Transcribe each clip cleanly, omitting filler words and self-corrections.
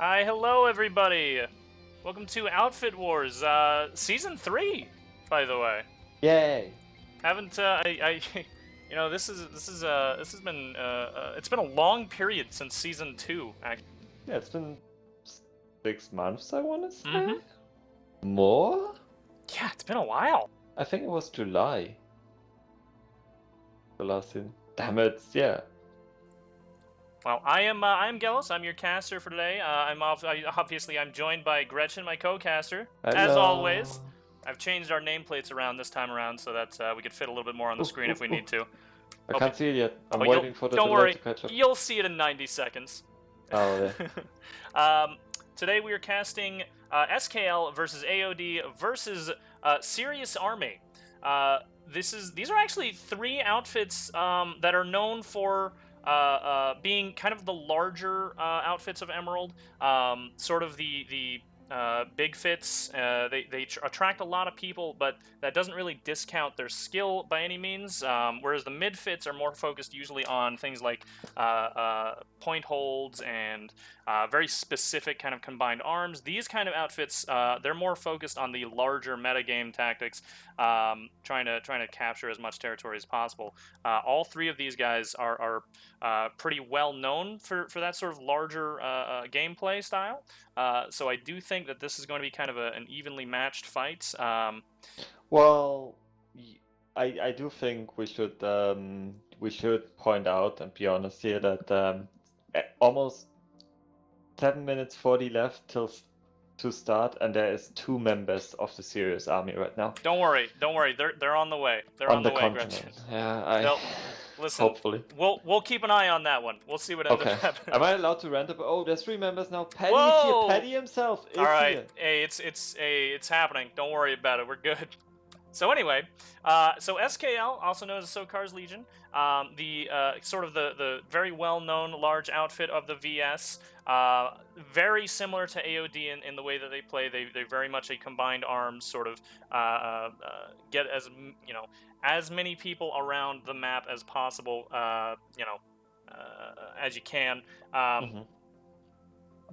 Hi, hello everybody. Welcome to Outfit Wars, season 3, by the way. Yay! Haven't this has been it's been a long period since season 2. Actually. Yeah, it's been 6 months, I want to say. Mm-hmm. More? Yeah, it's been a while. I think it was July. The last season. Damn it! Yeah. Well, I am Gelos. I'm your caster for today. I'm joined by Gretchen, my co-caster, as Hello. always. I've changed our nameplates around this time around so that we could fit a little bit more on the screen if we need to. I can't see it yet. I'm Oh, waiting for the don't delay worry. to catch up. You'll see it in 90 seconds. Oh, yeah. Today we are casting SKL versus AOD versus Serious Army. These are actually 3 outfits that are known for being kind of the larger outfits of Emerald, sort of the big fits. They attract a lot of people, but that doesn't really discount their skill by any means. Whereas the mid fits are more focused usually on things like point holds and very specific kind of combined arms. These kind of outfits, they're more focused on the larger metagame tactics, trying to capture as much territory as possible. All 3 of these guys are pretty well known for that sort of larger gameplay style. So I do think that this is going to be kind of an evenly matched fight. Well, I do think we should point out and be honest here that almost 7 minutes 40 left to start, and there is 2 members of the Serious Army right now. Don't worry. They're on the way. They're on the way, continent. Gretchen. Yeah, Listen, hopefully. We'll keep an eye on that one. We'll see what ends up happening. Am I allowed to rent up? Oh, there's 3 members now. Paddy Whoa! is here. Paddy himself is All right. here. Hey, it's happening. Don't worry about it. We're good. So anyway, so SKL, also known as Sokar's Legion, the sort of the very well-known large outfit of the VS, very similar to AOD in the way that they play. They're very much a combined arms sort of get as many people around the map as possible, as you can.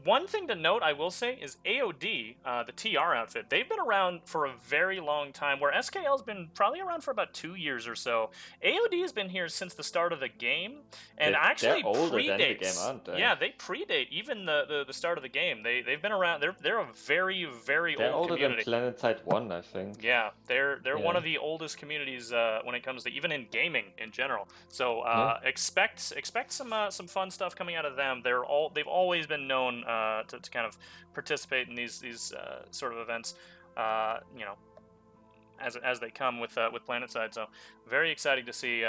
One thing to note, I will say, is AOD, the TR outfit, they've been around for a very long time, where SKL's been probably around for about 2 years or so. AOD has been here since the start of the game, and actually they're older predates. Than the game, aren't they? Yeah, they predate even the start of the game. They've been around. They're a very they're old community. They're older than PlanetSide 1, I think. Yeah, they're one of the oldest communities when it comes to even in gaming in general. So expect some fun stuff coming out of them. They've always been known to kind of participate in these sort of events, as they come with PlanetSide. So very exciting to see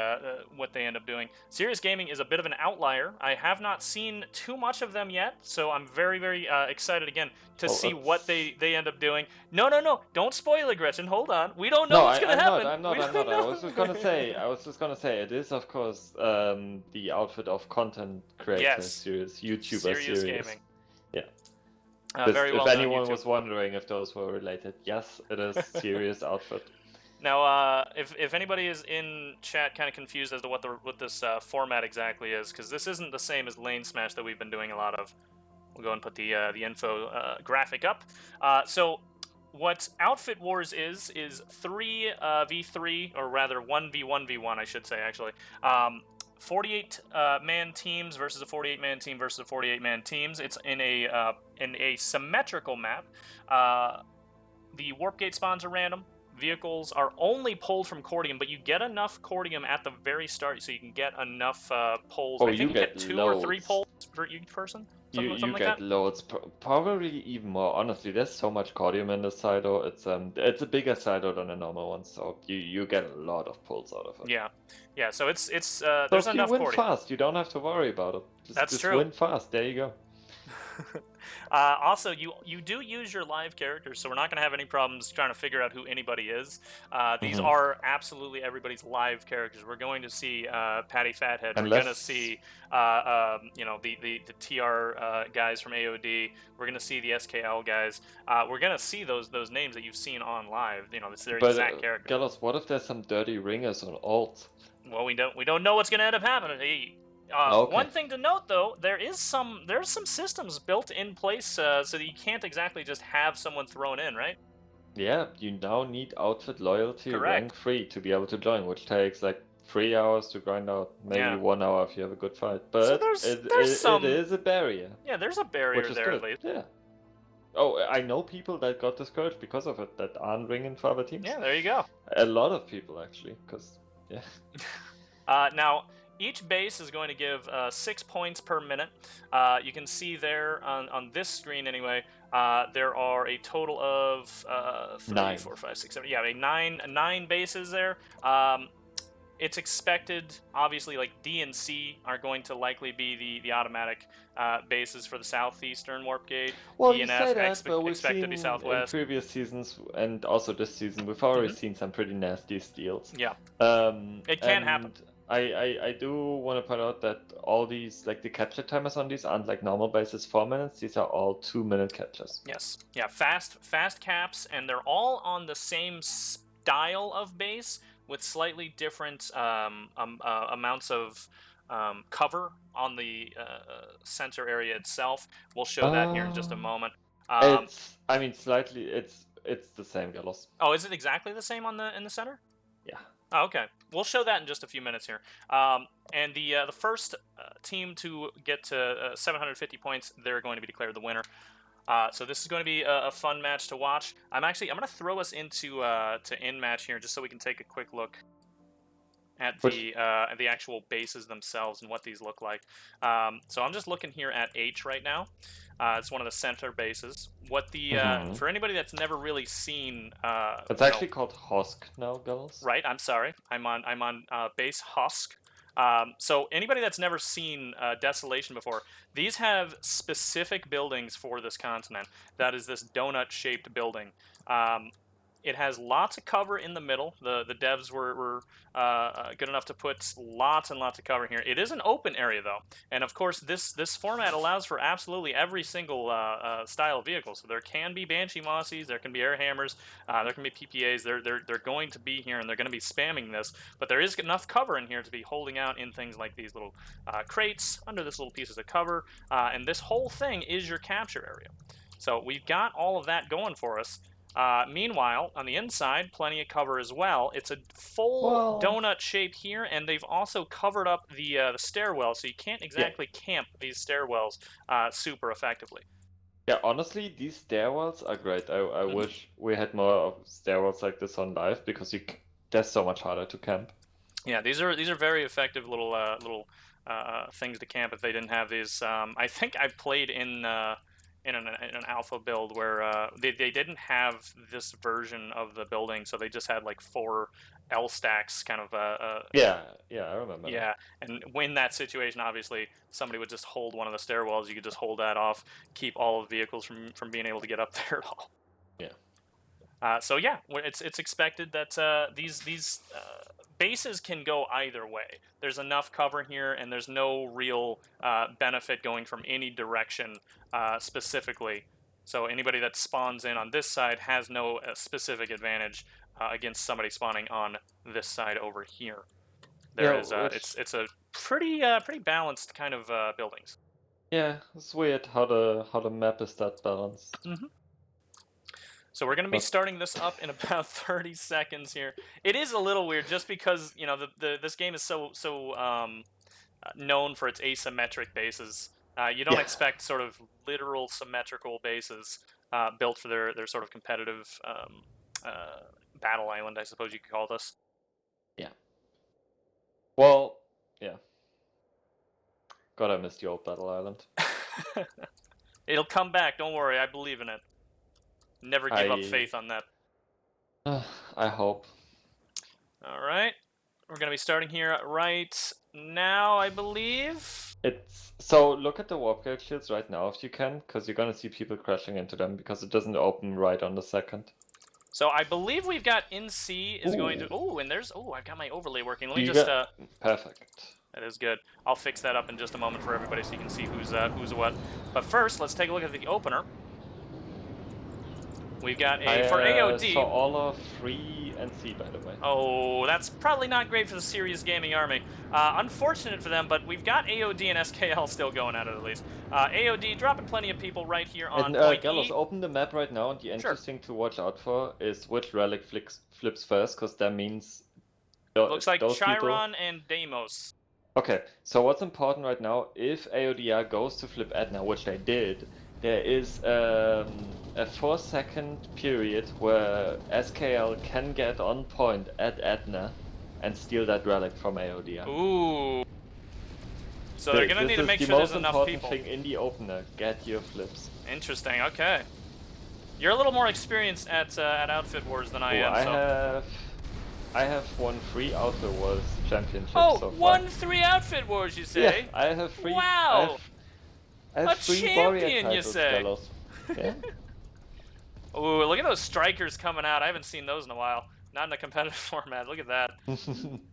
what they end up doing. Serious Gaming is a bit of an outlier. I have not seen too much of them yet, so I'm very excited again to see what they end up doing. No, don't spoil it, Gretchen. Hold on, we don't know what's gonna happen. I'm not. I was just gonna say it is, of course, the outfit of content creator, serious YouTuber, Serious Gaming. Yeah. Very well if anyone YouTube. was wondering if those were related, yes, it is serious outfit. Now, if anybody is in chat kind of confused as to what this format exactly is, because this isn't the same as Lane Smash that we've been doing a lot of. We'll go and put the info graphic up. So what Outfit Wars is 3v3, or rather 1v1v1, I should say, actually. 48-man teams versus a 48-man team versus a 48-man teams. It's in a symmetrical map. The warp gate spawns are random. Vehicles are only pulled from cordium, but you get enough cordium at the very start, so you can get enough polls. I think you get 2 or 3 polls per each person. You like get that? loads, probably even more. Honestly, there's so much cordium in this Sido. It's a bigger Sido than a normal one, so you get a lot of pulls out of it. Yeah. So it's so there's if enough you win cordium. fast, you don't have to worry about it. That's true. Just win fast. There you go. Also, you do use your live characters, so we're not going to have any problems trying to figure out who anybody is. These are absolutely everybody's live characters. We're going to see Patty Fathead. We're going to see the TR guys from AOD. We're going to see the SKL guys. We're going to see those names that you've seen on live. It's their exact character. Gelos, what if there's some dirty ringers on alt? Well, we don't know what's going to end up happening. One Okay. thing to note, though, there's some systems built in place so that you can't exactly just have someone thrown in, right? Yeah, you now need outfit loyalty rank Correct. 3 to be able to join, which takes like 3 hours to grind out, maybe Yeah. 1 hour if you have a good fight. So But there's it some, is a barrier, yeah, there's a which barrier is there at good. least. Yeah. Oh, I know people that got discouraged because of it that aren't ringing for other teams. Yeah, there you go. A lot of people actually, because yeah. Now, each base is going to give 6 points per minute. You can see there on this screen anyway, there are a total of 3, 9. 4, 5, 6, 7. Yeah, nine bases there. It's expected, obviously, like D and C are going to likely be the automatic bases for the southeastern warp gate. Well, E you and say F that, but we've expected to be seen in southwest. previous seasons and also this season, we've already seen some pretty nasty steals. Yeah, it can happen. And I do want to point out that all these, like the capture timers on these aren't like normal bases 4 minutes. These are all 2-minute captures. Yes, yeah, fast caps, and they're all on the same style of base with slightly different amounts of cover on the center area itself. We'll show that here in just a moment. I mean, slightly. It's the same, Gelos. Oh, is it exactly the same in the center? Yeah. Oh, okay, we'll show that in just a few minutes here. And the first team to get to 750 points, they're going to be declared the winner. So this is going to be a fun match to watch. I'm going to throw us into to in match here just so we can take a quick look at the actual bases themselves and what these look like. So I'm just looking here at H right now. It's one of the center bases. What the for anybody that's never really seen, it's actually called Hosk now, Gelos. Right. I'm sorry. I'm on base Husk. So anybody that's never seen Desolation before, these have specific buildings for this continent. That is this donut-shaped building. It has lots of cover in the middle. The devs were good enough to put lots and lots of cover here. It is an open area though, and of course this format allows for absolutely every single style of vehicle. So there can be Banshee Mossies, there can be Air Hammers, there can be PPAs. They're going to be here and they're going to be spamming this. But there is enough cover in here to be holding out in things like these little crates under this little pieces of cover, and this whole thing is your capture area. So we've got all of that going for us. Meanwhile, on the inside, plenty of cover as well. It's a full donut shape here, and they've also covered up the stairwell, so you can't exactly camp these stairwells super effectively. Yeah, honestly, these stairwells are great. I wish we had more stairwells like this on live because they're so much harder to camp. Yeah, these are very effective little things to camp if they didn't have these. I think I played in an alpha build where they didn't have this version of the building, so they just had like 4 L stacks kind of yeah, I remember. Yeah, and when that situation, obviously somebody would just hold one of the stairwells. You could just hold that off, keep all of the vehicles from being able to get up there at all. Yeah. So yeah, it's expected that these bases can go either way. There's enough cover here, and there's no real benefit going from any direction specifically. So anybody that spawns in on this side has no specific advantage against somebody spawning on this side over here. It's a pretty balanced kind of buildings. Yeah, it's weird how the map is that balanced. So we're going to be starting this up in about 30 seconds here. It is a little weird just because, you know, this game is so known for its asymmetric bases. You don't expect sort of literal symmetrical bases built for their sort of competitive battle island, I suppose you could call this. Yeah. Well, yeah. God, I missed the old battle island. It'll come back, don't worry, I believe in it. Never give up faith on that. I hope. All right. We're going to be starting here right now, I believe. So look at the warp gate shields right now if you can, because you're going to see people crashing into them because it doesn't open right on the second. So I believe we've got NC is going to... Oh, and there's... Oh, I've got my overlay working. Let me Perfect. That is good. I'll fix that up in just a moment for everybody so you can see who's what. But first, let's take a look at the opener. We've got I for AOD. saw all of 3 and C, by the way. Oh, that's probably not great for the Serious Gaming Army. Unfortunate for them, but we've got AOD and SKL still going at it at least. AOD dropping plenty of people right here on point Gelos, E. open the map right now, and the interesting to watch out for is which relic flips first, because that means Looks like those Chiron and Deimos. Okay, so what's important right now, if AODR goes to flip Edna, which they did, there is a 4-second period where SKL can get on point at Edna and steal that relic from AODR. Ooh. So they're going to need to make sure there's enough people. This is the most important thing in the opener, get your flips. Interesting, okay. You're a little more experienced at Outfit Wars than I am, I have won 3 Outfit Wars championships so far. Won 3 Outfit Wars, you say? Yeah, I have 3. Wow! I have 3 champion, you say? Yeah. Ooh, look at those strikers coming out. I haven't seen those in a while. Not in a competitive format. Look at that.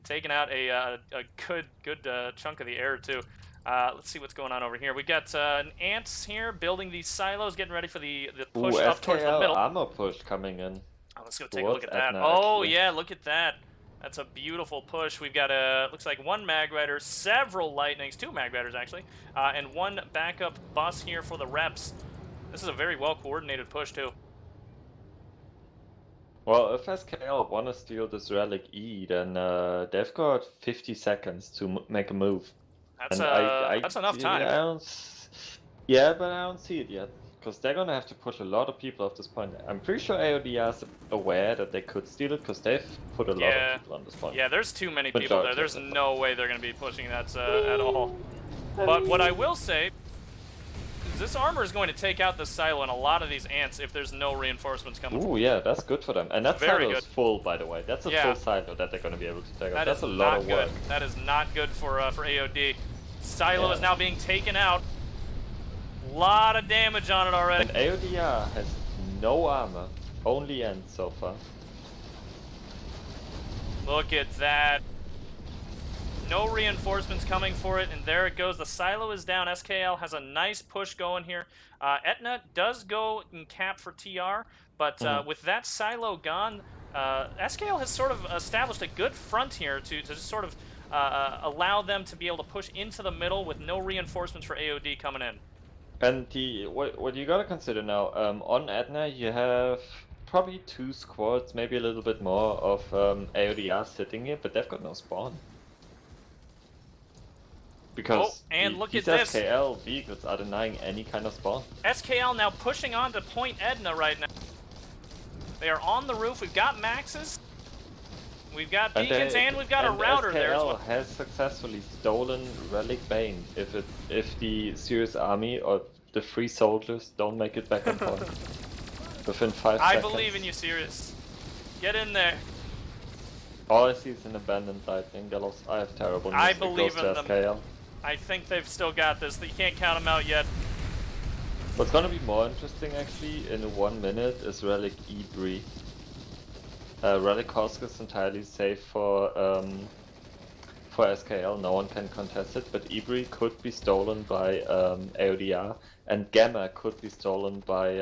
Taking out a good chunk of the air, too. Let's see what's going on over here. We got an ants here building these silos, getting ready for the push up towards the middle. Armor push coming in. Oh, let's go take a look at that. Oh, yeah, look at that. That's a beautiful push. We've got looks like 1 Mag Rider, several Lightnings, 2 Mag Riders actually, and 1 backup bus here for the reps. This is a very well coordinated push too. Well, if SKL want to steal this relic E, then they've got 50 seconds to make a move. That's that's enough time. Yeah, but I don't see it yet. Because they're going to have to push a lot of people off this point. I'm pretty sure AODR is aware that they could steal it, because they've put a lot of people on this point. Yeah, there's too many people there. There's no way they're going to be pushing that at all. But what I will say is this armor is going to take out the silo and a lot of these ants if there's no reinforcements coming. Ooh, yeah, that's good for them. And that silo is full, by the way. That's a full silo that they're going to be able to take out. That's a lot of work. That is not good for AOD. Silo is now being taken out. Lot of damage on it already. And AODR has no armor, only ends so far. Look at that. No reinforcements coming for it, and there it goes. The silo is down. SKL has a nice push going here. Etna does go in cap for TR, but with that silo gone, SKL has sort of established a good front here to just sort of allow them to be able to push into the middle with no reinforcements for AOD coming in. And what you gotta consider now, on Edna you have probably 2 squads, maybe a little bit more, of AODR sitting here, but they've got no spawn. Because these SKL vehicles are denying any kind of spawn. SKL now pushing on to point Edna right now. They are on the roof. We've got Maxes. We've got beacons, and we've got a router there as well. SKL has successfully stolen Relic Bane if the Serious Army or the 3 soldiers don't make it back on point within 5 seconds. I believe in you, Serious. Get in there. All I see is an abandoned Lightning, Gelos. I have terrible news. I believe in them. SKL. I think they've still got this. You can't count them out yet. What's gonna be more interesting actually in 1 minute is Relic Ibri. Relic Kosk is entirely safe for SKL, no one can contest it, but Ibri could be stolen by AODR, and Gamma could be stolen by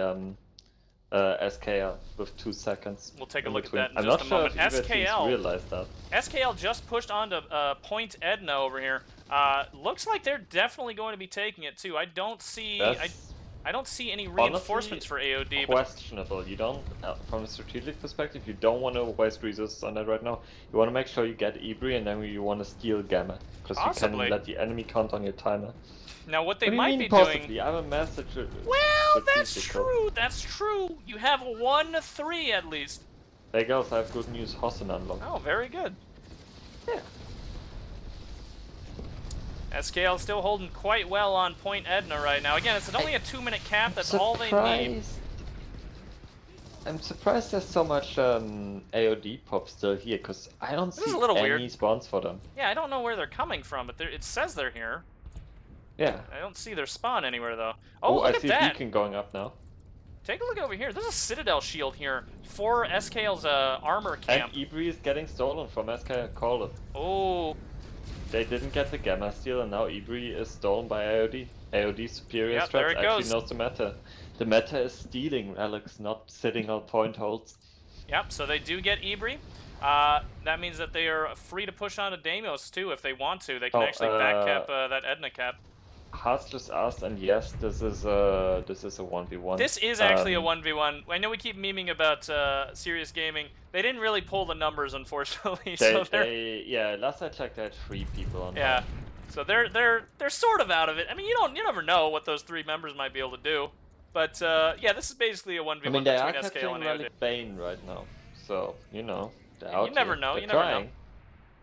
SKL with 2 seconds. We'll take a look at that in just a moment. I'm not sure if SKL realized that. SKL just pushed onto Point Edna over here. Looks like they're definitely going to be taking it too. I don't see any reinforcements for AOD. Questionable. You don't, from a strategic perspective, you don't want to waste resources on that right now. You want to make sure you get Ibri, and then you want to steal Gamma, because you can let the enemy count on your timer. Now, what they might be doing... I'm a message. Well, that's true. That's true. You have 1-3 at least. Hey girls, I have good news. Hossen unlocked. Oh, very good. Yeah. SKL still holding quite well on Point Edna right now. Again, it's only a 2-minute cap. That's all they need. I'm surprised there's so much AOD pop still here, because I don't see any spawns for them. Yeah, I don't know where they're coming from, but it says they're here. Yeah. I don't see their spawn anywhere, though. Oh, look I at see that. a beacon going up now. Take a look over here. There's a Citadel shield here for SKL's armor camp. And Ibri is getting stolen from SKL. Call it. Oh. They didn't get the Gamma steal, and now Ibri is stolen by AOD. AOD's superior strats actually knows the matter. The meta is stealing relics, not sitting on point holds. Yep, so they do get Ibri. That means that they are free to push on to Deimos too if they want to. They can actually backcap that Edna cap. Haas just asked, and yes, this is a 1v1. This is actually a 1v1. I know we keep memeing about Serious Gaming. They didn't really pull the numbers, unfortunately. Yeah, last I checked, they had 3 people on. Yeah, so they're sort of out of it. I mean, you never know what those 3 members might be able to do. But yeah, this is basically a 1v1 between SKL and AOD. Bane right now, so you know. You never know. You never know.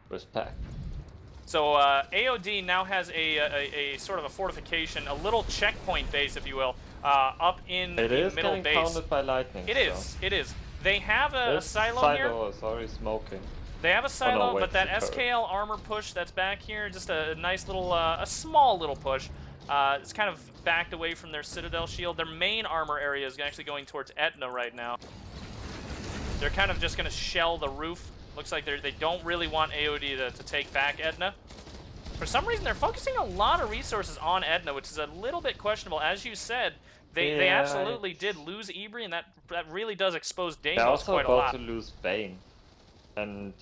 Respect. So AOD now has a sort of a fortification, a little checkpoint base, if you will, up in the middle base. It is getting pounded by lightning. It is. It is. They have a silo here. Sorry, smoking. They have a silo, but that SKL armor push that's back here, just a nice little, a small little push. It's kind of backed away from their Citadel shield. Their main armor area is actually going towards Etna right now. They're kind of just going to shell the roof. Looks like they don't really want AOD to take back Etna. For some reason, they're focusing a lot of resources on Etna, which is a little bit questionable. As you said, they absolutely did lose Ibri, and that really does expose Deimos quite a lot. They're also about to lose Bane. And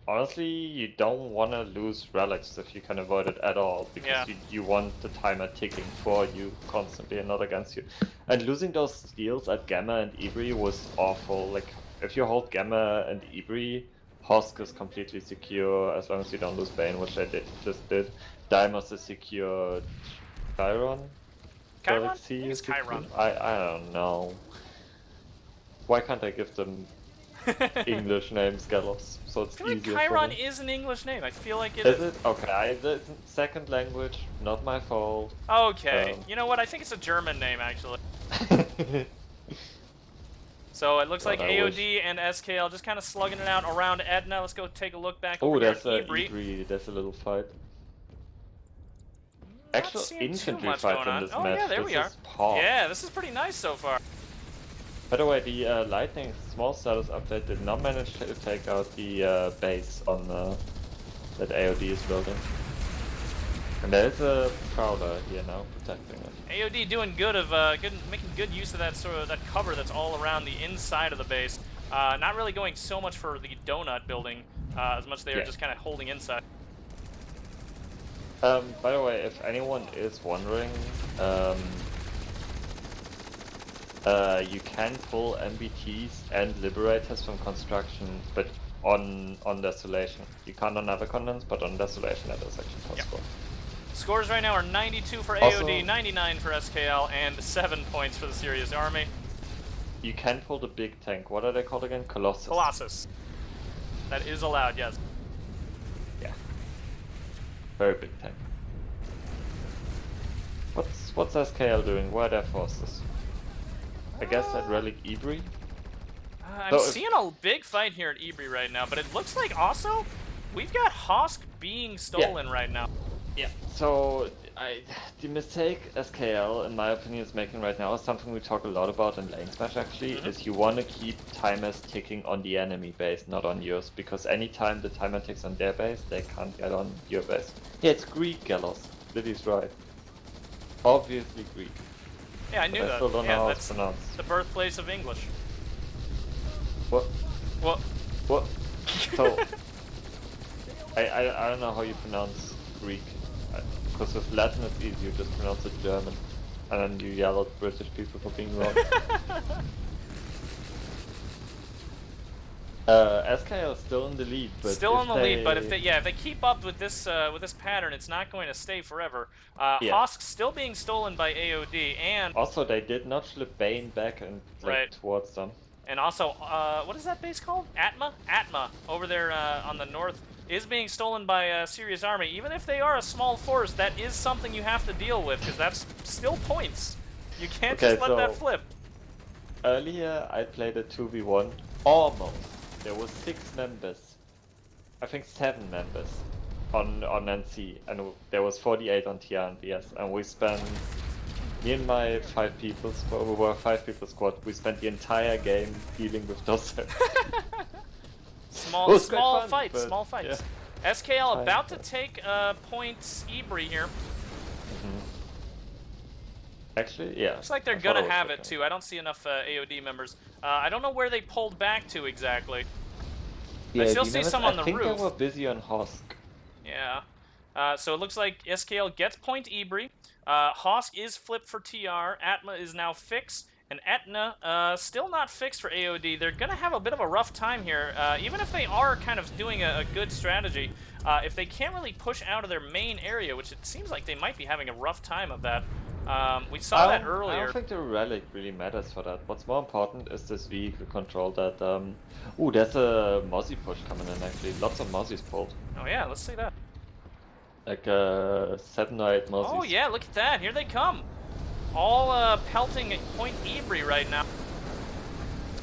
honestly, you don't want to lose relics if you can avoid it at all, because you want the timer ticking for you constantly and not against you. And losing those steals at Gamma and Ibri was awful. Like, if you hold Gamma and Ibri, Hosk is completely secure as long as you don't lose Bane, which I just did. Deimos is secure. Chiron? Chiron? I think it's Chiron. I don't know. Why can't I give them English names, Gelos? So it's easier. I feel like Chiron is an English name. I feel like it is. Is it? Okay, it's second language, not my fault. Okay. You know what? I think it's a German name, actually. So it looks like AOD and SKL just kind of slugging it out around Edna. Let's go take a look back over here at Ibri. That's a little fight. Actual infantry fight in this match. Oh yeah, there we are. Yeah, this is pretty nice so far. By the way, the Lightning small status update did not manage to take out the base on that AOD is building. And there's a Prowler here now protecting it. AOD doing good of making good use of that that cover that's all around the inside of the base. Not really going so much for the donut building as much as they are just kind of holding inside. By the way, if anyone is wondering, you can pull MBTs and Liberators from construction, but on Desolation. You can't on other continents, but on Desolation that is actually possible. Yep. Scores right now are 92 for AOD, 99 for SKL, and 7 points for the Serious Army. You can pull the big tank. What are they called again? Colossus. Colossus. That is allowed, yes. Yeah. Very big tank. What's SKL doing? Where are their forces? I guess at Relic Ibri? I'm seeing a big fight here at Ibri right now, but it looks like also we've got Hosk being stolen right now. Yeah, so the mistake SKL, in my opinion, is making right now is something we talk a lot about in Lane Smash actually, is you want to keep timers ticking on the enemy base, not on yours, because anytime the timer ticks on their base, they can't get on your base. Yeah, it's Greek, Gelos. Lily's right. Obviously Greek. Yeah, I knew that. I still don't know how that's it's pronounced. The birthplace of English. What? What? What? So, I don't know how you pronounce Greek. Because with Latin it's easy, you just pronounce it German. And then you yell at British people for being wrong. SKL is still in the lead, but still in the lead, but if they keep up with this pattern, it's not going to stay forever. Hosk still being stolen by AOD, and also they did not slip Bane back and towards them. And also, what is that base called? Atma over there on the north is being stolen by Serious Army. Even if they are a small force, that is something you have to deal with, because that's still points. You can't just let that flip. Earlier I played a 2v1, almost. There were 6 members, I think 7 members on NC, and there was 48 on TR and BS, and we spent, me and my 5 people squad, we were a 5 people squad, we spent the entire game dealing with those. Small fights. Yeah. SKL about to take points Ibri here. Actually, yeah. Looks like they're I thought gonna I was have it looking. too. I don't see enough AOD members. I don't know where they pulled back to exactly. I still see some on the I think they roof. were busy on Hosk. Yeah. So it looks like SKL gets point Ebri. Hosk is flipped for TR. Atma is now fixed. And Etna still not fixed for AOD. They're going to have a bit of a rough time here. Even if they are kind of doing a good strategy, if they can't really push out of their main area, which it seems like they might be having a rough time of that. We saw that earlier. I don't think the relic really matters for that. What's more important is this vehicle control that... Ooh, there's a Mozzie push coming in actually. Lots of Mozzies pulled. Oh yeah, let's see that. Like 7 or 8 Mozzies. Oh yeah, look at that. Here they come. All pelting at point Ebri right now.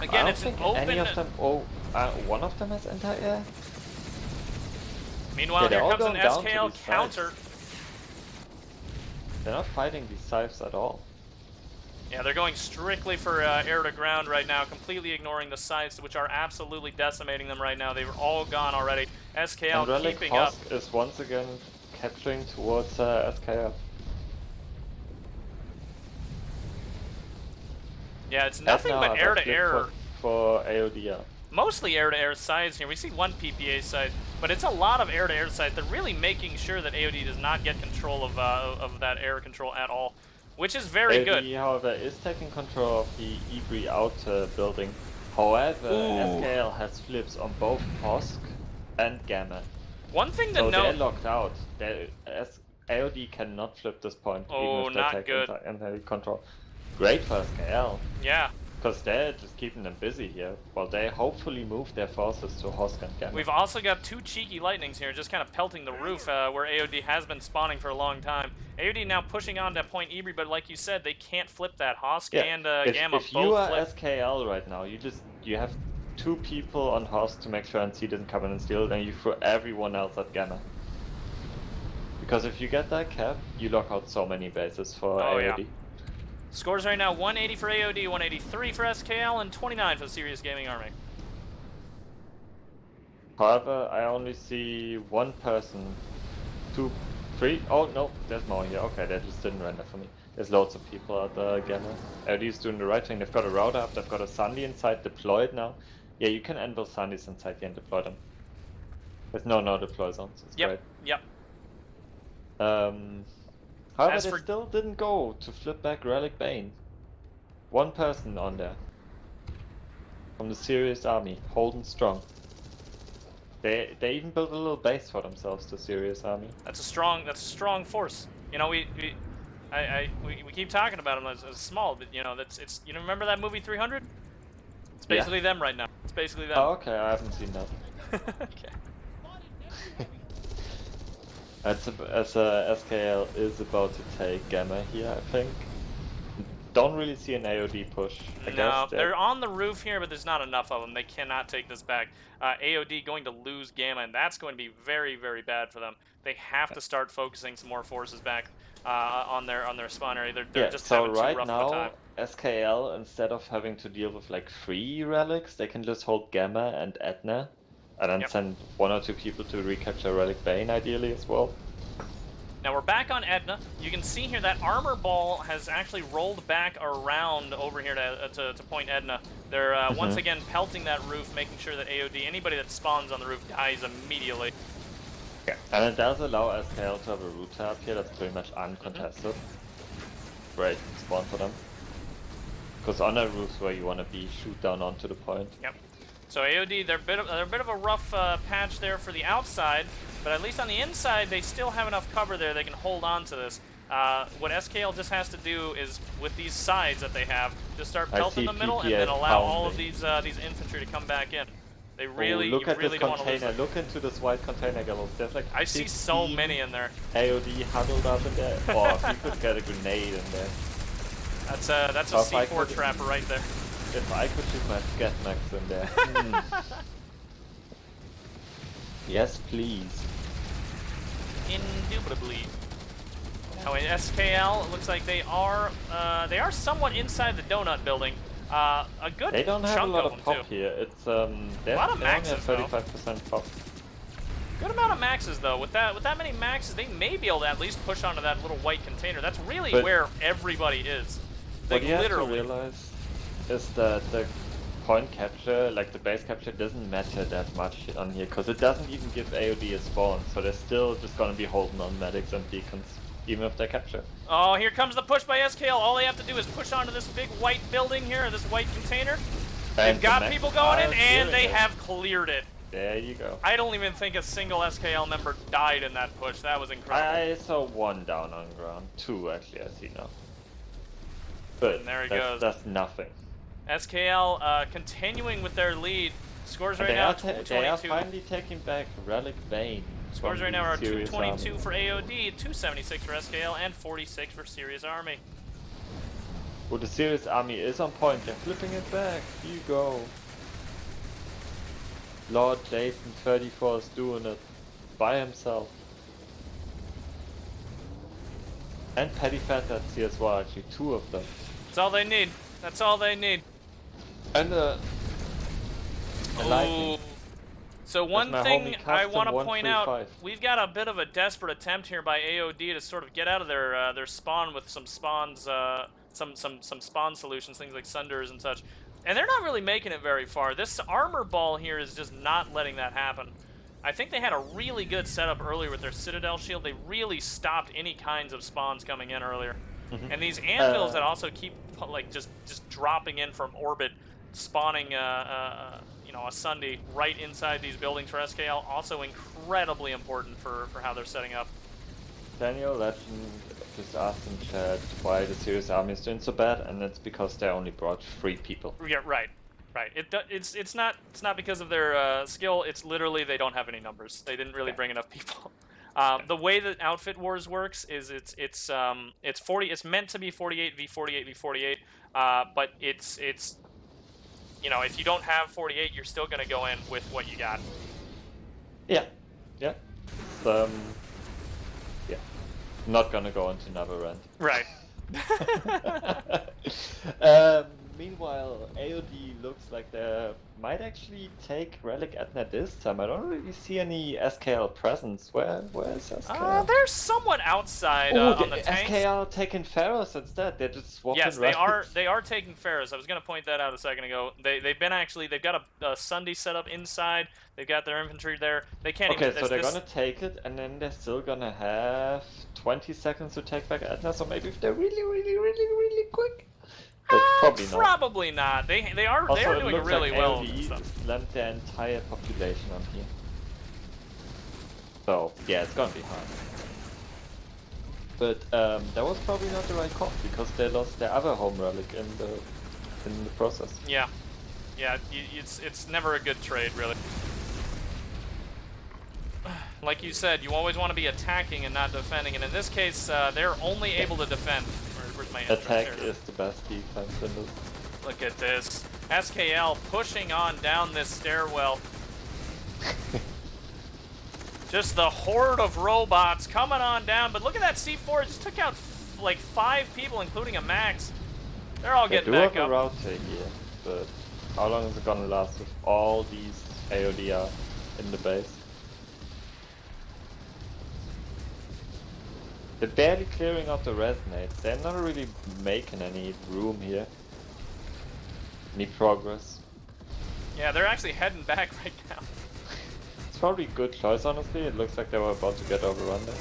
Again, it's an open... any of them... Oh, one of them has anti-air? Meanwhile, Yeah, here comes an SKL counter. They're not fighting these scythes at all. Yeah, they're going strictly for air to ground right now, completely ignoring the scythes, which are absolutely decimating them right now. They were all gone already. SKL and keeping up. Hosk is once again capturing towards SKL. Yeah, it's nothing but air to air. For AODR. Mostly air to air sides here. We see one PPA side, but it's a lot of air to air sides. They're really making sure that AOD does not get control of that air control at all, which is very good. AOD, however, is taking control of the Ebri out building. However, SKL has flips on both Hosk and Gamma. One thing to so note... they're locked out. AOD cannot flip this point. Oh, even if they not take good. Anti-control. Great for SKL. Yeah. Because they're just keeping them busy here, while they hopefully move their forces to Hosk and Gamma. We've also got two cheeky lightnings here, just kind of pelting the roof where AOD has been spawning for a long time. AOD now pushing on to point Ebri, but like you said, they can't flip that. Hosk and Gamma both flip. If you are SKL right now, you have 2 people on Hosk to make sure NC doesn't come in and steal it, and you throw everyone else at Gamma. Because if you get that cap, you lock out so many bases for AOD. Yeah. Scores right now 180 for AOD, 183 for SKL, and 29 for the Serious Gaming Army. However, I only see 1 person, 2, 3. Oh no, there's more here. Okay, that just didn't render for me. There's loads of people at the Gamma. AOD is doing the right thing. They've got a router up, they've got a Sandy inside deployed now. Yeah, you can enable Sandys inside here and deploy them. There's no deploy zones. It's great. Yep. However, they still didn't go to flip back Relic Bane. 1 person on there. From the Serious Army, holding strong. They even built a little base for themselves, the Serious Army. That's a strong force. You know, we keep talking about them as small, but you know, you know, remember that movie 300? It's basically them right now. It's basically them. Oh, okay, I haven't seen that. Okay. As SKL is about to take Gamma here, I think. Don't really see an AOD push. I guess they're on the roof here, but there's not enough of them. They cannot take this back. AOD going to lose Gamma, and that's going to be very, very bad for them. They have to start focusing some more forces back on their spawn area. They're just having too rough of a time. So right now, SKL, instead of having to deal with like 3 relics, they can just hold Gamma and Etna. And then send 1 or 2 people to recapture Relic Bane, ideally, as well. Now we're back on Etna. You can see here that armor ball has actually rolled back around over here to point Etna. They're once again pelting that roof, making sure that AOD, anybody that spawns on the roof, dies immediately. Yeah. And it does allow SKL to have a router up here that's pretty much uncontested. Great spawn for them. Because on a roof where you want to be, shoot down onto the point. Yep. So AOD, they're a bit of a rough patch there for the outside, but at least on the inside, they still have enough cover there. They can hold on to this. What SKL just has to do is, with these sides that they have, just start pelting the middle and then allow all of these infantry to come back in. They really, look at really this don't want to lose container. them. Look into this white container, Gelos. There's like I see so many in there. AOD huddled up in there. Oh, if you could get a grenade in there. That's a C4 trap right there. If I could shoot my scat max in there. Yes, please. Indubitably. Now in SKL, it looks like they are somewhat inside the donut building. A good They don't have a chunk lot of of them pop too. here. It's a lot of maxes, 35% pop. Good amount of maxes though. With that many maxes, they may be able to at least push onto that little white container. That's really But where everybody is. What Like you literally. have to realize is that the point capture, like the base capture, doesn't matter that much on here because it doesn't even give AOD a spawn. So they're still just gonna be holding on medics and beacons, even if they capture. Oh, here comes the push by SKL. All they have to do is push onto this big white building here, this white container. They've got people going in, and they have cleared it. There you go. I don't even think a single SKL member died in that push. That was incredible. I saw one down on ground. Two, actually, I see now. But and there he goes. That's nothing. SKL continuing with their lead. Scores right now 222. They are finally taking back Relic Bane. Scores right now are 222 for AOD, 276 for SKL, and 46 for Serious Army. Well, the Serious Army is on point. They're flipping it back. Here you go. Lord Jason 34 is doing it by himself. And Petty Fat that's here as well, actually, two of them. That's all they need. That's all they need. And lightning. So one thing I want to point out, we've got a bit of a desperate attempt here by AOD to sort of get out of their spawn with some spawns, some spawn solutions, things like Sunders and such. And they're not really making it very far. This armor ball here is just not letting that happen. I think they had a really good setup earlier with their Citadel shield. They really stopped any kinds of spawns coming in earlier. And these anvils that also keep like just dropping in from orbit, spawning you know, a Sunday right inside these buildings for SKL, also incredibly important for how they're setting up. Daniel Legend just asked in chat why the Serious Army is doing so bad, and it's because they only brought 3 people. Yeah, right. It's not because of their skill. It's literally they don't have any numbers. They didn't really bring enough people. The way that Outfit Wars works is it's 40. It's meant to be 48 v 48 v 48, but it's you know, if you don't have 48, you're still gonna go in with what you got. Yeah. Yeah. Yeah. Not gonna go into another rant. Right. Meanwhile, AOD looks like they might actually take Relic Etna this time. I don't really see any SKL presence. Where is SKL? They're somewhat outside on the tanks. SKL taking Pharaohs instead. They're just swapping. Yes, they are taking Pharaohs. I was gonna point that out a second ago. They've got a Sunday set up inside. They've got their infantry there. They can't even. Okay, so they're gonna take it, and then they're still gonna have 20 seconds to take back Etna. So maybe if they're really quick. But probably not. They are doing really well. AOD slammed their entire population on here. So yeah, it's gonna be hard. But that was probably not the right call because they lost their other home relic in the process. Yeah, it's never a good trade really. Like you said, you always want to be attacking and not defending, and in this case, they're only able to defend. Where's my attack is the best defense in this. Look at this. SKL pushing on down this stairwell. Just the horde of robots coming on down, but look at that C4, it just took out like 5 people, including a Max. They're all getting back up. They do have a router here, but how long is it gonna last with all these AODR in the base? They're barely clearing out the resonates. They're not really making any room here. Any progress. Yeah, they're actually heading back right now. It's probably a good choice, honestly. It looks like they were about to get overrun there.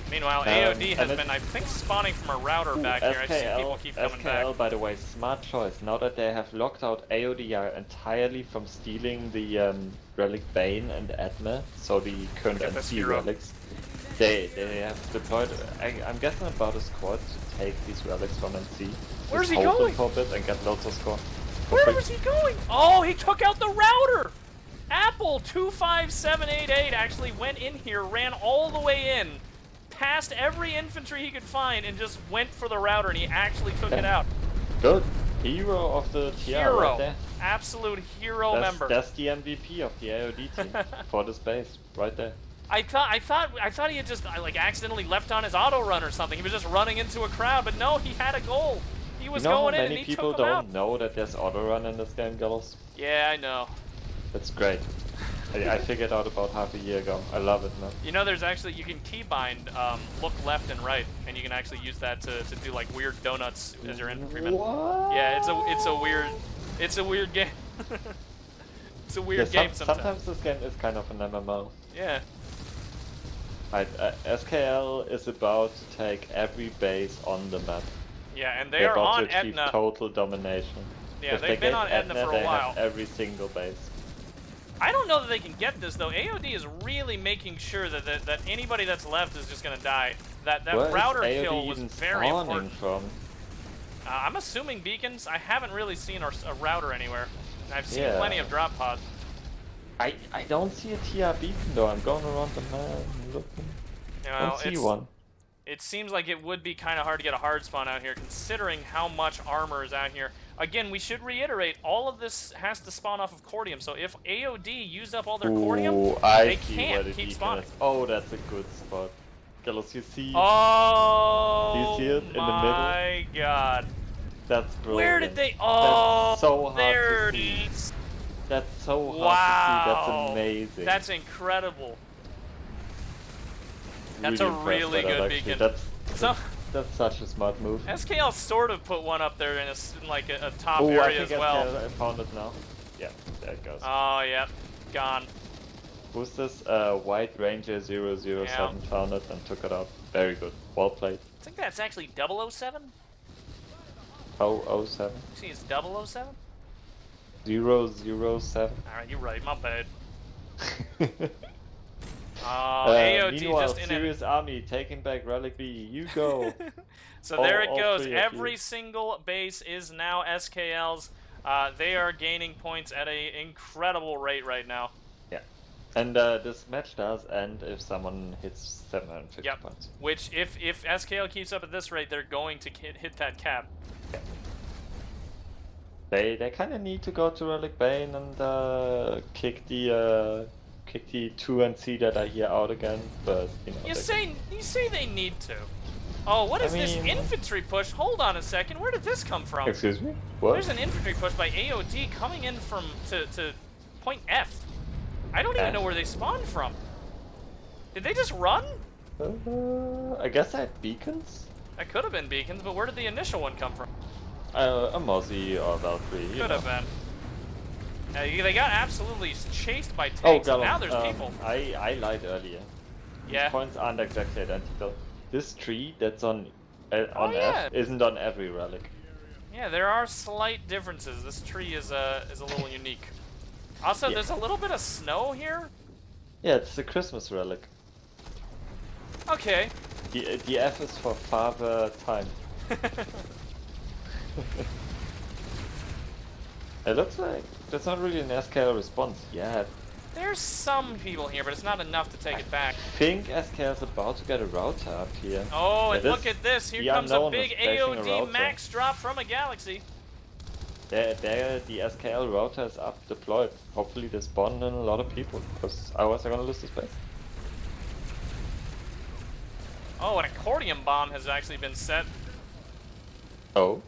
Meanwhile, AOD has been, I think, spawning from a router back here. I see people keep coming back. SKL, by the way, smart choice. Now that they have locked out AODR entirely from stealing the Relic Bane and Atma, so the current NC relics, they have deployed, I'm guessing about a squad to take these relics from NC. Where's he going? For a bit and get loads of score. Where was he going? Oh, he took out the router! Apple 25788 actually went in here, ran all the way in, passed every infantry he could find, and just went for the router, and he actually took it out. Good. Hero of the TR right there. Absolute hero member. That's the MVP of the AOD team for this base, right there. I thought he had just like accidentally left on his auto run or something. He was just running into a crowd, but no, he had a goal. He was going in and he took him out. Many people don't know that there's auto run in this game, Gelos. Yeah, I know. That's great. I figured out about half a year ago. I love it, man. You know, there's actually, you can keybind look left and right, and you can actually use that to do like weird donuts as your infantryman. What? Yeah, it's a weird game. It's a weird game sometimes. Sometimes this game is kind of an MMO. Yeah. SKL is about to take every base on the map. Yeah, and they They're are about on to achieve Etna. total domination. Yeah, If they've they been get on Etna for a they while. have every single base. I don't know that they can get this though. AOD is really making sure that anybody that's left is just gonna die. That Where router is AOD kill was even very spawning important. from? I'm assuming beacons. I haven't really seen a router anywhere. I've seen Yeah. plenty of drop pods. I don't see a TR beacon though. I'm going around the map looking. You I know, don't see one. It seems like it would be kind of hard to get a hard spawn out here, considering how much armor is out here. Again, we should reiterate, all of this has to spawn off of cordium, so if AOD used up all their cordium, they can't keep spawning. Oh, that's a good spot. Gelos, you see? Oh, do you see it in the middle? my god. That's brilliant. Where did they... Oh, that's so hard there to it see. is. That's so hard Wow. to see. That's amazing. That's incredible. That's really a really impressed by good that, actually. beacon. That's such a smart move. SKL sort of put one up there in like a top Oh, I area think as well. I found it now. Yeah, there it goes. Oh, yeah. Gone. Who's this? White Ranger 007 found it and took it out. Very good. Well played. I think that's actually 007? 007? See, it's 007? 007. Alright, you're right. My bad. AOD meanwhile, just in Serious Army taking back Relic B. You go. So there it goes. three of Every you. single base is now SKL's. They are gaining points at an incredible rate right now. Yeah. And this match does end if someone hits 750 Yep. points. Which, if SKL keeps up at this rate, they're going to hit that cap. Yeah. They kind of need to go to Relic Bane and kick the 2 and C that are here out again, but you know. You say they need to. Oh, what is this infantry push? Hold on a second. Where did this come from? Excuse me? What? There's an infantry push by AOD coming in from to point F. I don't even know where they spawned from. Did they just run? I guess I had beacons? That could have been beacons, but where did the initial one come from? A Mozzie or Valkyrie. Could have been. They got absolutely chased by tanks, Oh, and Gelos, now there's people. I lied earlier. Yeah. These points aren't exactly identical. This tree that's on F yeah. isn't on every relic. Yeah, there are slight differences. This tree is a little unique. Also, there's a little bit of snow here. Yeah, it's the Christmas relic. Okay. The F is for Father Time. It looks like there's not really an SKL response yet. There's some people here, but it's not enough to take it back. I think SKL is about to get a router up here. Oh, and look at this. Here comes a big AOD max drop from a Galaxy. There, the SKL router is up, deployed. Hopefully they spawn in a lot of people, because otherwise they're gonna lose the space. Oh, an accordion bomb has actually been set. Oh.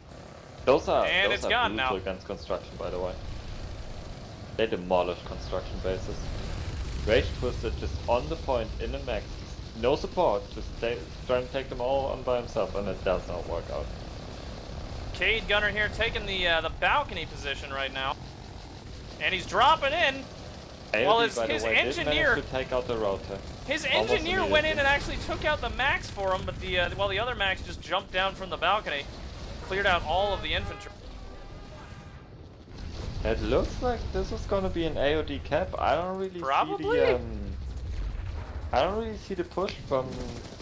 Those are gone brutal now. against construction, by the way. They demolish construction bases. Rage Twisted just on the point in the max. No support, just trying to take them all on by himself, and it does not work out. Cade Gunner here taking the balcony position right now. And he's dropping in. AOD, Well, by the his way, did engineer manage to take out the router. His Almost engineer went in immediately. and actually took out the max for him, but while the other max just jumped down from the balcony, cleared out all of the infantry. It looks like this is gonna be an AOD cap. I don't really see the I don't really see the push from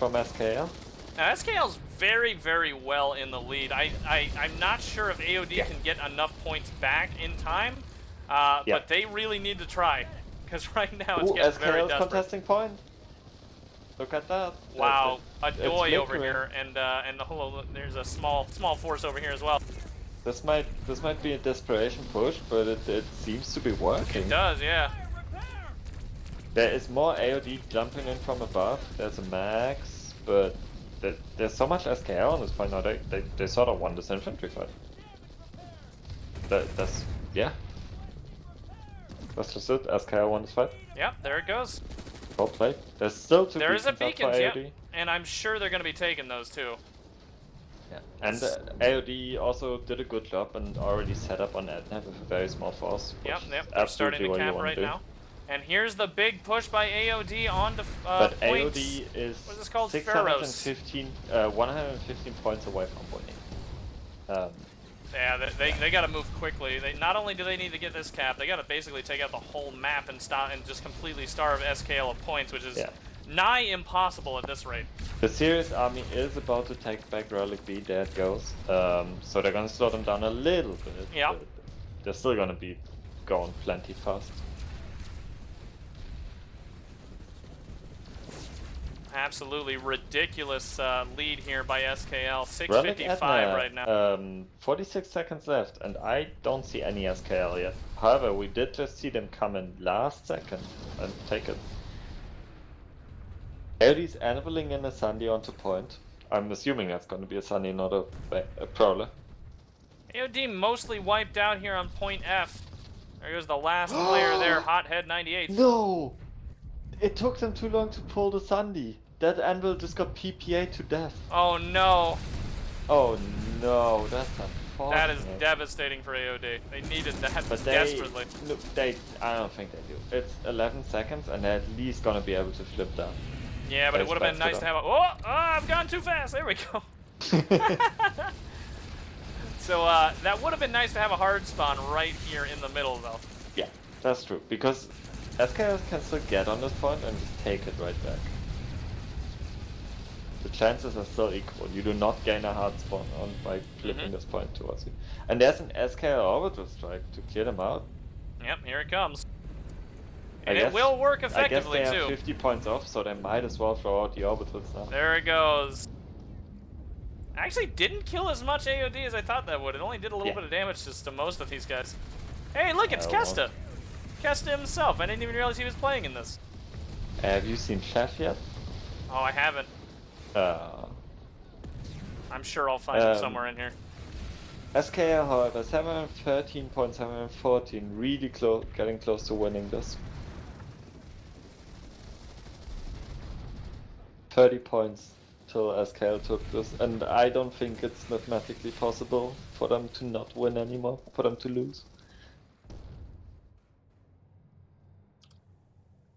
SKL. Now SKL's very, very well in the lead. I'm not sure if AOD can get enough points back in time, but they really need to try, because right now it's getting very SKL's desperate. contesting point. Look at that. Wow, a it's doy over flickering. here, and there's a small force over here as well. This might be a desperation push, but it seems to be working. It does, yeah. There is more AOD jumping in from above. There's a max, but there's so much SKL on this point now. They sort of won this infantry fight. That's yeah. That's just it. SKL won this fight. Yep, there it goes. Well played. There's still two There is a beacons beacon, up for yeah. AOD. And I'm sure they're going to be taking those too. Yeah. And AOD also did a good job and already set up on Etna with a very small force. Yep, they're starting to cap right now. And here's the big push by AOD on the but points. AOD is what is this called? 115 points away from winning. Yeah, they got to move quickly. They not only do they need to get this cap, they got to basically take out the whole map and stop and just completely starve SKL of points, which is nigh impossible at this rate. The Serious army is about to take back Relic B. There it goes. So they're gonna slow them down a little bit. Yeah. They're still gonna be going plenty fast. Absolutely ridiculous lead here by SKL. 6:55 right now. 46 seconds left, and I don't see any SKL yet. However, we did just see them come in last second and take it. AOD's anviling in a Sandy onto point. I'm assuming that's going to be a Sandy, not a Prowler. AOD mostly wiped out here on point F. There goes the last player there, Hothead 98. No! It took them too long to pull the Sandy. That anvil just got PPA to death. Oh no. Oh no, that's unfortunate. That is devastating for AOD. They needed that desperately. Look, I don't think they do. It's 11 seconds and they're at least gonna be able to flip down. Yeah, but it would have been nice to have a... Oh, I've gone too fast. There we go. So that would have been nice to have a hard spawn right here in the middle, though. Yeah, that's true. Because SKL can still get on this point and just take it right back. The chances are still equal. You do not gain a hard spawn on by flipping this point towards you. And there's an SKL orbital strike to clear them out. Yep, here it comes. And it will work effectively, I guess they too. have 50 points off, so they might as well throw out the orbitals now. There it goes. Actually didn't kill as much AOD as I thought that would. It only did a little bit of damage to most of these guys. Hey, look, it's Kesta. Kesta himself. I didn't even realize he was playing in this. Have you seen Chef yet? Oh, I haven't. I'm sure I'll find him somewhere in here. SKL, however, 713.714, really close, getting close to winning this. 30 points till SKL took this, and I don't think it's mathematically possible for them to not win anymore, for them to lose.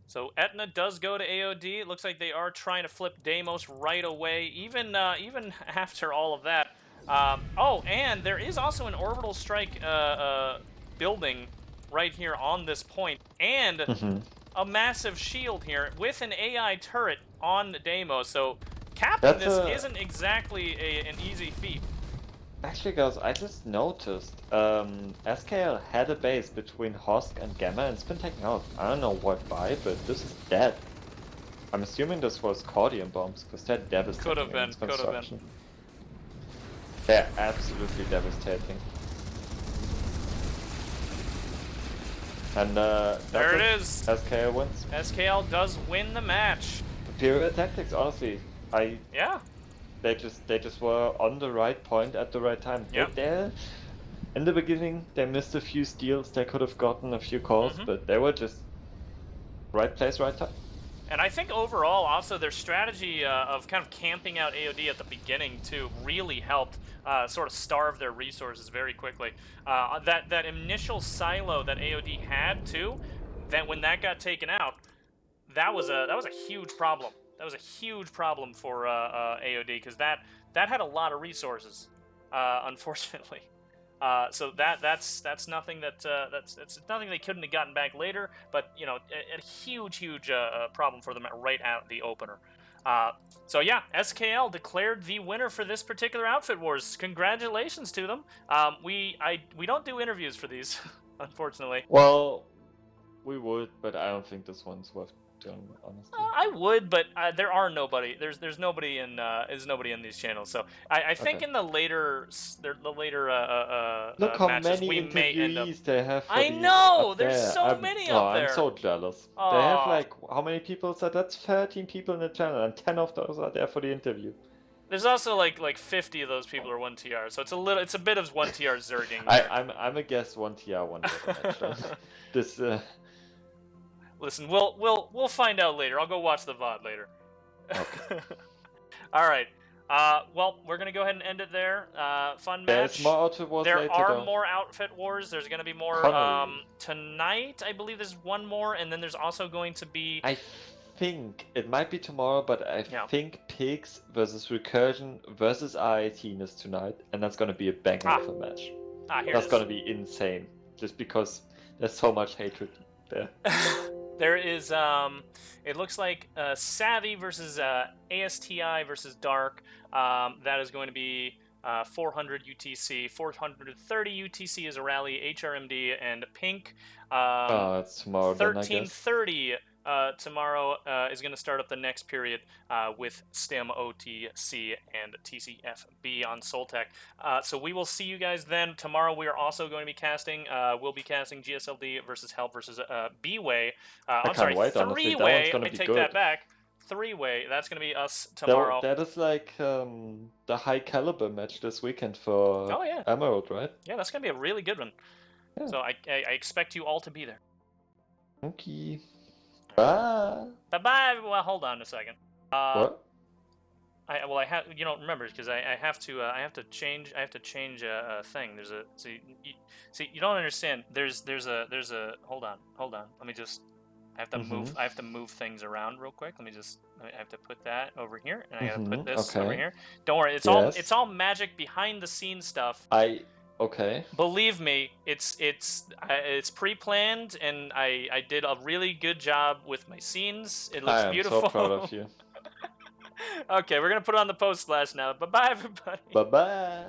So Etna does go to AOD. It looks like they are trying to flip Deimos right away, even after all of that. Oh, and there is also an orbital strike building right here on this point, and a massive shield here with an AI turret on Deimos. So capping this isn't exactly an easy feat. Actually, guys, I just noticed SKL had a base between Hosk and Gamma and it's been taken out. I don't know why, but this is dead. I'm assuming this was Cordian bombs because they're devastating. Could have been. They're absolutely devastating. And there it is. SKL wins. SKL does win the match. Superior tactics, honestly. Yeah. They just were on the right point at the right time. Yep. In the beginning, they missed a few steals. They could have gotten a few calls, but they were just right place, right time. And I think overall, also their strategy of kind of camping out AOD at the beginning too really helped sort of starve their resources very quickly. That initial silo that AOD had too, that when that got taken out, that was a huge problem. That was a huge problem for AOD because that had a lot of resources, unfortunately. So that's nothing that's nothing they couldn't have gotten back later. But you know, a huge problem for them right out the opener. So yeah, SKL declared the winner for this particular Outfit Wars. Congratulations to them. We don't do interviews for these, unfortunately. Well, we would, but I don't think this one's worth doing, honestly. I would, but there are nobody. There's nobody in these channels. So I think in the later look how matches many we may end up. they have. For I know. There's there. so many up there. I'm so jealous. They have like how many people? So that's 13 people in the channel, and 10 of those are there for the interview. There's also like 50 of those people are 1TR, so it's a bit of 1TR zerging. I'm a guess 1TR 1. This Listen, we'll find out later. I'll go watch the VOD later. Okay. All right. Well, we're gonna go ahead and end it there. Fun There's match. more outfit wars There later, are though. more outfit wars. There's gonna be more Connery. tonight. I believe there's one more, and then there's also going to be. I think it might be tomorrow, but I think Pigs versus Recursion versus R18 is tonight, and that's gonna be a banger of a match. That's gonna be insane, just because there's so much hatred there. There is, it looks like Savvy versus ASTI versus Dark. That is going to be 400 UTC, 430 UTC is a rally, HRMD, and Pink. It's tomorrow then, I guess. 1330 tomorrow is going to start up the next period with STEM OTC and TCFB on Soltech. So we will see you guys then. Tomorrow we are also going to be casting. We'll be casting GSLD versus Help versus B-Way. I'm sorry, Three-Way. I take that back. Three-Way. That's going to be us tomorrow. That is like the high caliber match this weekend for Emerald, right? Yeah, that's going to be a really good one. Yeah. So I expect you all to be there. Okay. Bye. Bye. Well, hold on a second. What? I have remember because I have to change a thing. There's a you don't understand. There's a hold on. Let me just I have to move things around real quick. I have to put that over here, and I gotta put this over here. Don't worry, it's all magic behind the scenes stuff. Okay. Believe me, it's pre-planned, and I did a really good job with my scenes. It looks beautiful. I'm so proud of you. Okay, we're gonna put it on the post slash now. Bye bye, everybody. Bye bye.